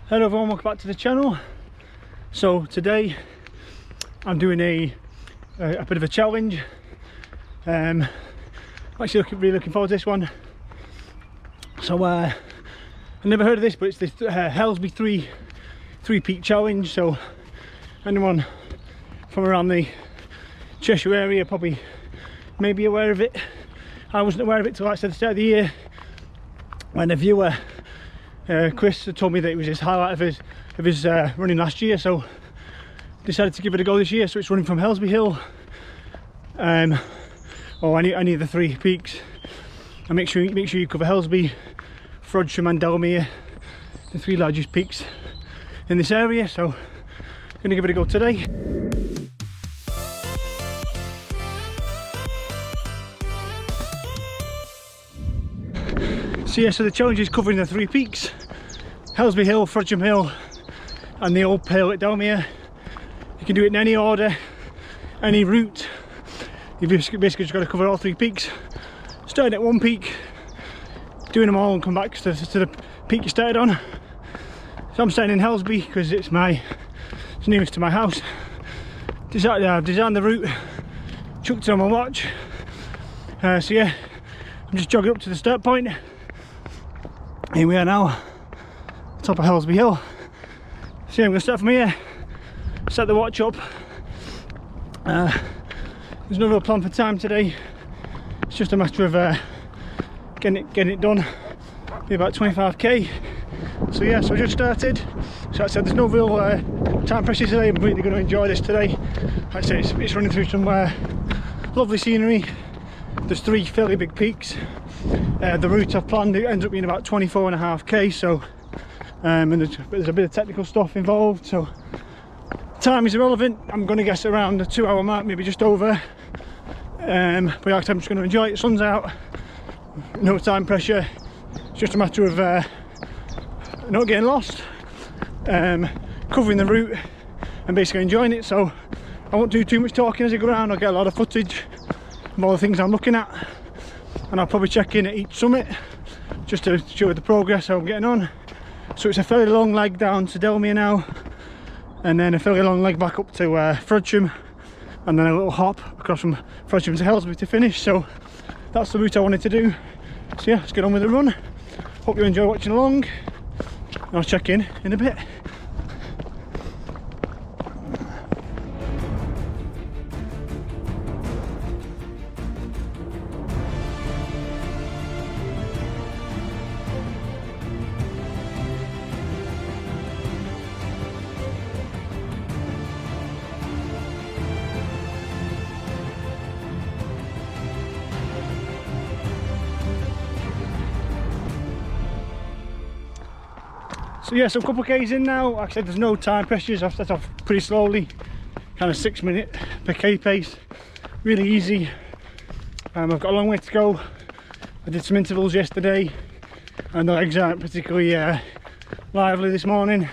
Hello everyone, welcome back to the channel. So today I'm doing a bit of a challenge. I'm actually really looking forward to this one. So I've never heard of this, but it's this Helsby three peak challenge. So anyone from around the Cheshire area probably may be aware of it. I wasn't aware of it till like I said the start of the year, when a viewer Chris had told me that it was his highlight of his running last year, so decided to give it a go this year. So it's running from Helsby Hill, or any of the three peaks, and make sure you cover Helsby, Frodsham and Delamere, the three largest peaks in this area. So I'm going to give it a go today. So yeah, so the challenge is covering the three peaks: Helsby Hill, Frodsham Hill and the old Pale at Delamere. You can do it in any order, any route. You've basically just got to cover all three peaks, starting at one peak, doing them all and come back to the peak you started on. So I'm starting in Helsby because it's nearest to my house. I've designed the route, chucked it on my watch. So yeah, I'm just jogging up to the start point. Here we are now, top of Helsby Hill. So yeah, I'm going to start from here, set the watch up. There's no real plan for time today. It's just a matter of getting it done. Be about 25k. So yeah, so I just started. So like I said, there's no real time pressure today. I'm really going to enjoy this today. Like I say, it's running through some lovely scenery. There's three fairly big peaks. The route I've planned, it ends up being about 24.5k, so and there's a bit of technical stuff involved, so time is irrelevant. I'm going to guess around the 2 hour mark, maybe just over. But like I said, I'm just going to enjoy it. The sun's out, no time pressure. It's just a matter of not getting lost, covering the route and basically enjoying it. So I won't do too much talking as I go around. I'll get a lot of footage of all the things I'm looking at, and I'll probably check in at each summit just to show the progress, how I'm getting on. So it's a fairly long leg down to Delamere now, and then a fairly long leg back up to Frodsham, and then a little hop across from Frodsham to Helsby to finish. So that's the route I wanted to do. So yeah, let's get on with the run. Hope you enjoy watching along, and I'll check in a bit. So yeah, so a couple of k's in now. Like I said, there's no time pressures. I've set off pretty slowly, kind of 6 minute per k pace, really easy. I've got a long way to go. I did some intervals yesterday and the legs aren't particularly lively this morning,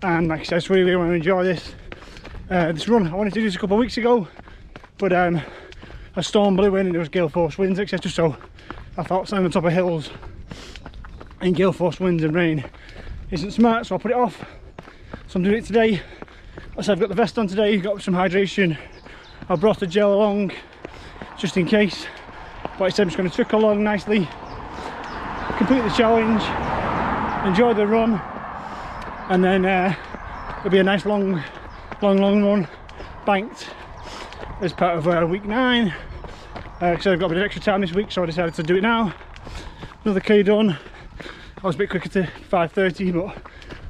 and like I said, I just really want to enjoy this run. I wanted to do this a couple of weeks ago, but a storm blew in and there was gale force winds, etc. So I thought standing on top of hills in gale force winds and rain isn't smart, so I'll put it off. So I'm doing it today. Like I said, I've got the vest on today, got some hydration. I brought a gel along just in case, but like I said, I'm just going to trickle along nicely, complete the challenge, enjoy the run, and then it'll be a nice long run, banked as part of week 9. So I've got a bit of extra time this week, so I decided to do it now. Another k done. I was a bit quicker to 5:30, but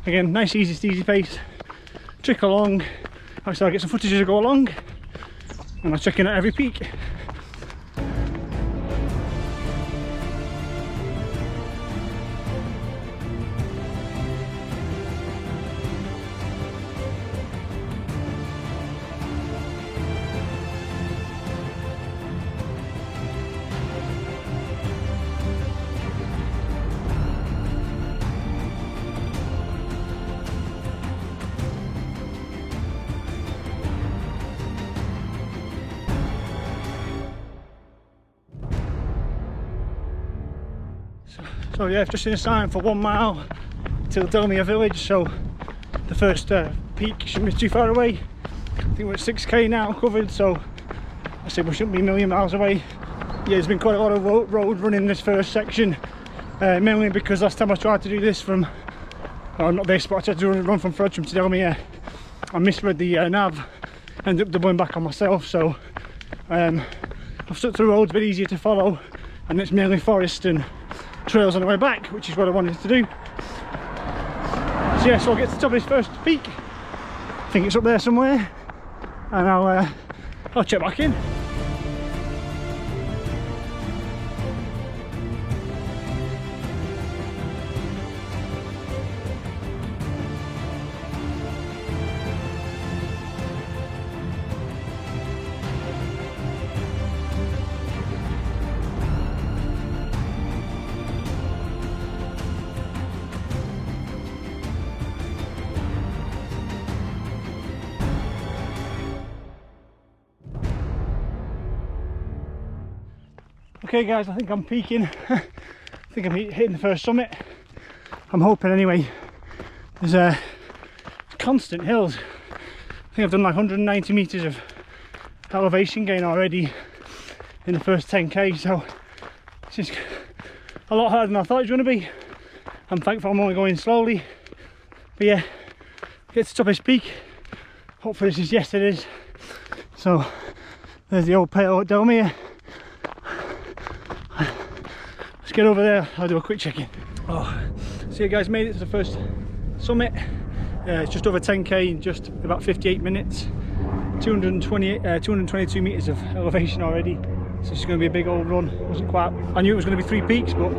again, nice easy pace, trickle along. Actually, I'll get some footage as I go along, and I'll check in at every peak. So yeah, I've just seen a sign for 1 mile till Delamere village, so the first peak shouldn't be too far away. I think we're at 6k now covered, so I said we shouldn't be a million miles away. Yeah, there's been quite a lot of road running this first section, mainly because last time I tried to do this from, oh, not this, but I tried to run from Frodsham to Delamere, I misread the nav, ended up doubling back on myself, so I've stuck to the roads, a bit easier to follow, and it's mainly forest and trails on the way back, which is what I wanted to do. So yeah, so I'll get to the top of this first peak, I think it's up there somewhere, and I'll check back in. Okay guys, I think I'm peaking. I think I'm hitting the first summit. I'm hoping anyway. There's constant hills. I think I've done like 190 meters of elevation gain already in the first 10k, so it's just a lot harder than I thought it was going to be. I'm thankful I'm only going slowly, but yeah, get to the top of this peak. Hopefully this is yesterday's. So there's the old pale at Delamere. Let's get over there, I'll do a quick check-in. Oh, so you guys made it to the first summit. It's just over 10k in just about 58 minutes. 222 meters of elevation already. So it's going to be a big old run. Wasn't quite, I knew it was going to be 3 peaks, but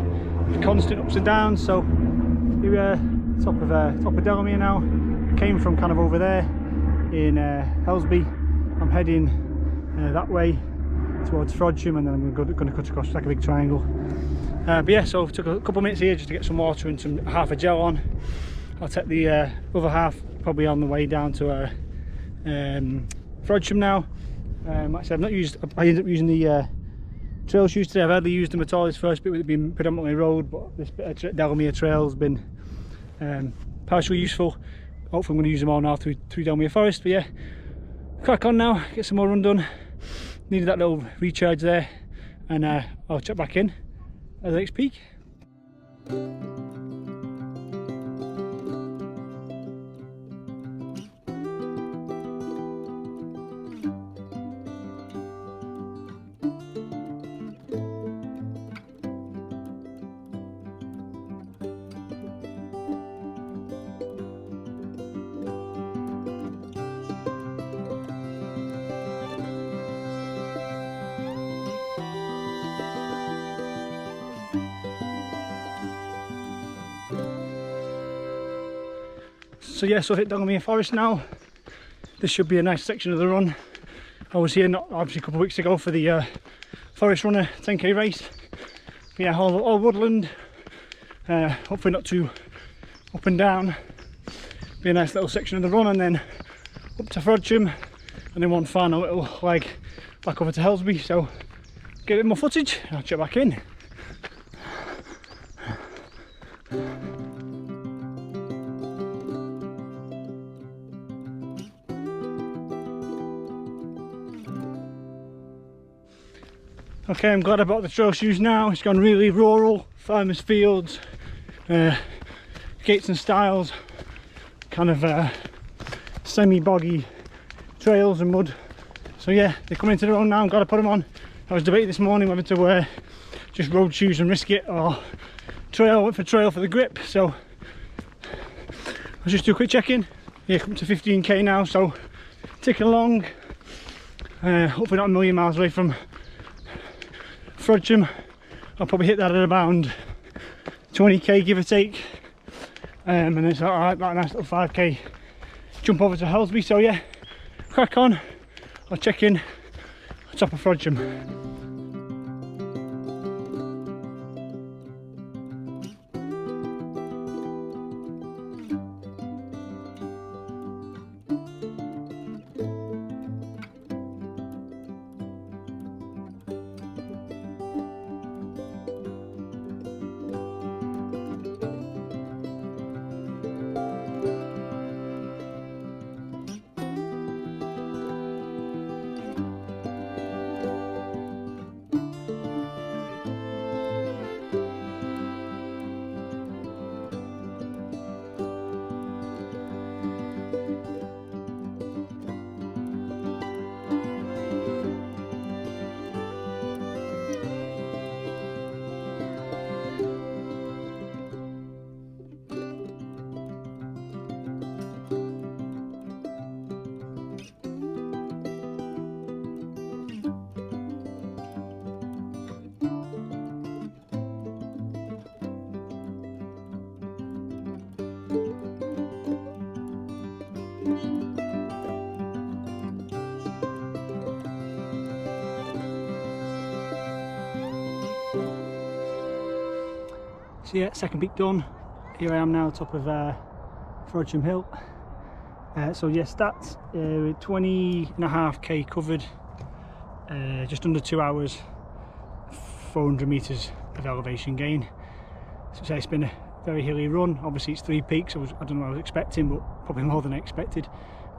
the constant ups and downs. So we're top of Delamere now. Came from kind of over there in Helsby. I'm heading that way towards Frodsham, and then I'm going to cut across like a big triangle. But yeah, so took a couple of minutes here just to get some water and some half a gel on. I'll take the other half probably on the way down to Frodsham now. Like I said, I ended up using the trail shoes today. I've hardly used them at all this first bit with it being predominantly road, but this bit of Delamere trail has been partially useful. Hopefully I'm going to use them all now through Delamere Forest. But yeah, crack on now, get some more run done. Needed that little recharge there, and I'll check back in at the next peak. So yeah, so I've hit Delamere Forest now. This should be a nice section of the run. I was here not obviously a couple of weeks ago for the Forest Runner 10k race. But yeah, all woodland. Hopefully not too up and down. Be a nice little section of the run, and then up to Frodsham, and then one final little leg back over to Helsby. So get a bit more footage. I'll check back in. Okay, I'm glad I bought the trail shoes now. It's gone really rural, farmers' fields, gates and stiles, kind of semi-boggy trails and mud. So yeah, they're coming into their own now. I'm glad I put them on. I was debating this morning whether to wear just road shoes and risk it, or went for trail for the grip. So I'll just do a quick check-in. Yeah, come to 15k now, so ticking along. Hopefully not a million miles away from Frodsham. I'll probably hit that at around 20k give or take, and it's alright, that nice little 5k jump over to Helsby. So yeah, crack on. I'll check in on top of Frodsham. So yeah, second peak done. Here I am now, top of Frodsham Hill. So yeah, stats 20.5k covered, just under 2 hours, 400 meters of elevation gain. So it's been a very hilly run. Obviously it's 3 peaks, I don't know what I was expecting, but probably more than I expected.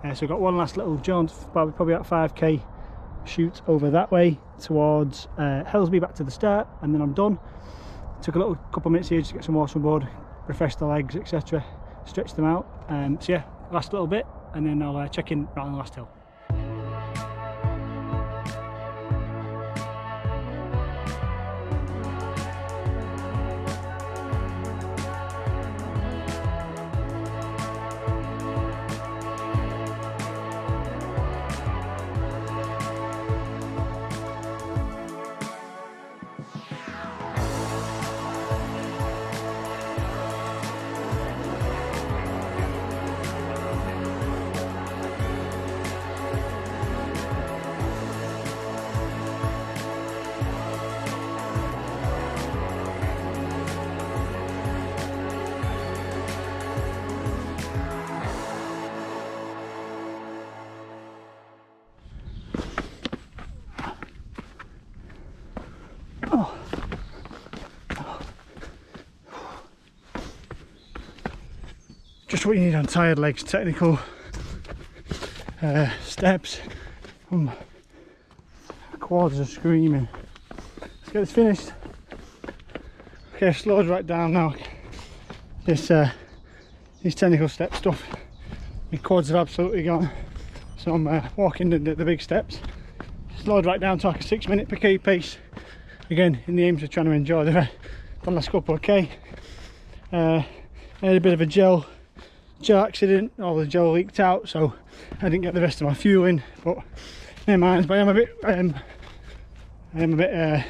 So I've got one last little jaunt, probably about 5k shoot over that way towards Helsby, back to the start, and then I'm done. Took a little couple of minutes here just to get some water on board, refresh the legs, etc., stretch them out. So yeah, last little bit, and then I'll check in right on the last hill. Just what you need on tired legs, technical steps. Quads are screaming. Let's get this finished. Okay, slowed right down now. These technical step stuff, my quads have absolutely gone. So I'm walking the big steps. Slowed right down to like a 6 minute per k pace. Again, in the aims of trying to enjoy the last couple of k. I had a bit of a gel accident. All the gel leaked out, so I didn't get the rest of my fuel in, but never mind. But I am a bit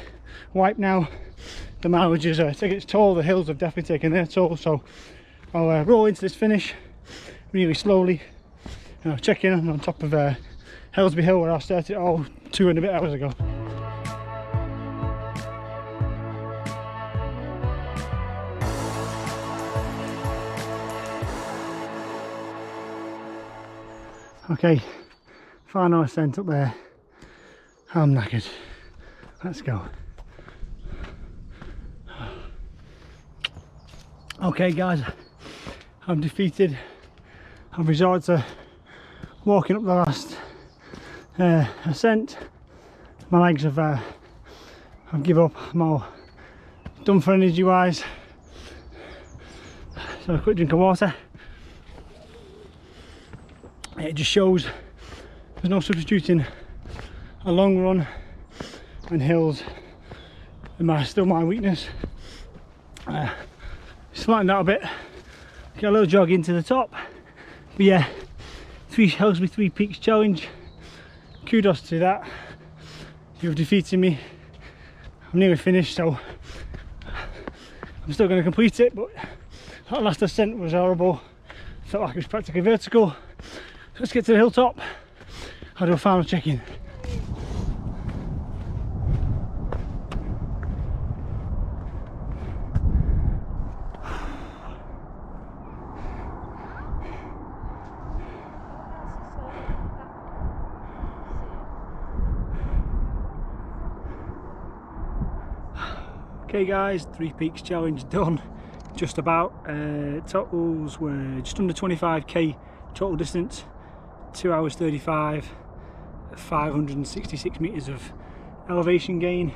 wiped now. The mileage is taking its toll. The hills have definitely taken their toll, so I'll roll into this finish really slowly, and I'll check in on top of Helsby Hill, where I started all 2 and a bit hours ago. Okay, final ascent up there. I'm knackered. Let's go. Okay guys, I'm defeated. I've resorted to walking up the last ascent. My legs have I've given up. I'm all done for energy wise. So a quick drink of water. It just shows there's no substituting a long run, and hills are still my weakness. Flattened out a bit, get a little jog into the top. But yeah, Helsby 3 Peaks challenge. Kudos to that. You've defeated me. I'm nearly finished, so I'm still going to complete it, but that last ascent was horrible. Felt like it was practically vertical. So let's get to the hilltop. I'll do a final check-in. Okay guys, 3 Peaks challenge done. Just about. Totals were just under 25k total distance. 2 hours 35, 566 meters of elevation gain.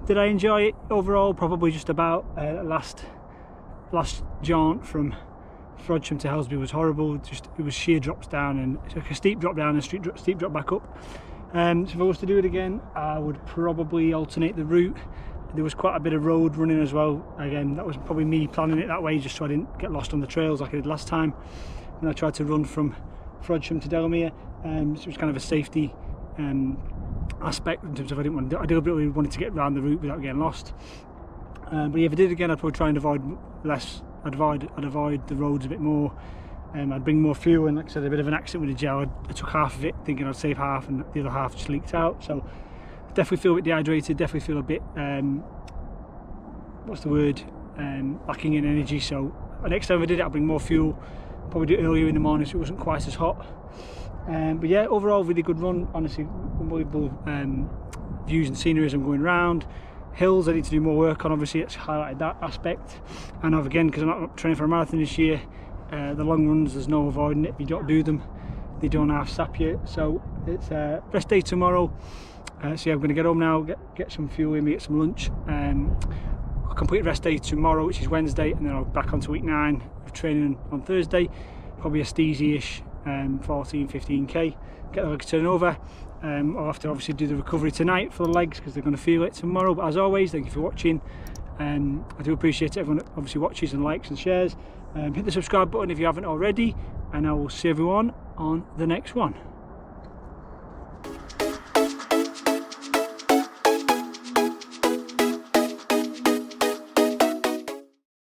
Did I enjoy it overall? Probably just about. Last jaunt from Frodsham to Helsby was horrible. It was sheer drops down, and it's like a steep drop down and steep drop back up. So if I was to do it again, I would probably alternate the route. There was quite a bit of road running as well. Again, that was probably me planning it that way, just so I didn't get lost on the trails like I did last time when I tried to run from Frodsham to Delamere. So it was kind of a safety aspect in terms of I deliberately wanted to get around the route without getting lost. But yeah, if I did it again, I'd probably try and avoid less. I'd avoid the roads a bit more. I'd bring more fuel, and like I said, a bit of an accident with the gel. I took half of it thinking I'd save half, and the other half just leaked out. So definitely feel a bit dehydrated, definitely feel a bit what's the word, lacking in energy. So next time I did it, I'll bring more fuel, probably do it earlier in the morning so it wasn't quite as hot. But yeah, overall really good run, honestly, unbelievable views and scenery as I'm going around. Hills I need to do more work on, obviously it's highlighted that aspect. And I've, again, because I'm not training for a marathon this year, the long runs, there's no avoiding it. If you don't do them, they don't half sap you. So it's rest day tomorrow. So yeah, I'm going to get home now, get some fuel in me, get some lunch. I'll complete rest day tomorrow, which is Wednesday, and then I'll be back onto week 9 of training on Thursday. Probably a steezy-ish 14-15k. Get the legs turning over. I'll have to obviously do the recovery tonight for the legs because they're going to feel it tomorrow. But as always, thank you for watching. I do appreciate everyone that obviously watches and likes and shares. Hit the subscribe button if you haven't already, and I will see everyone on the next one.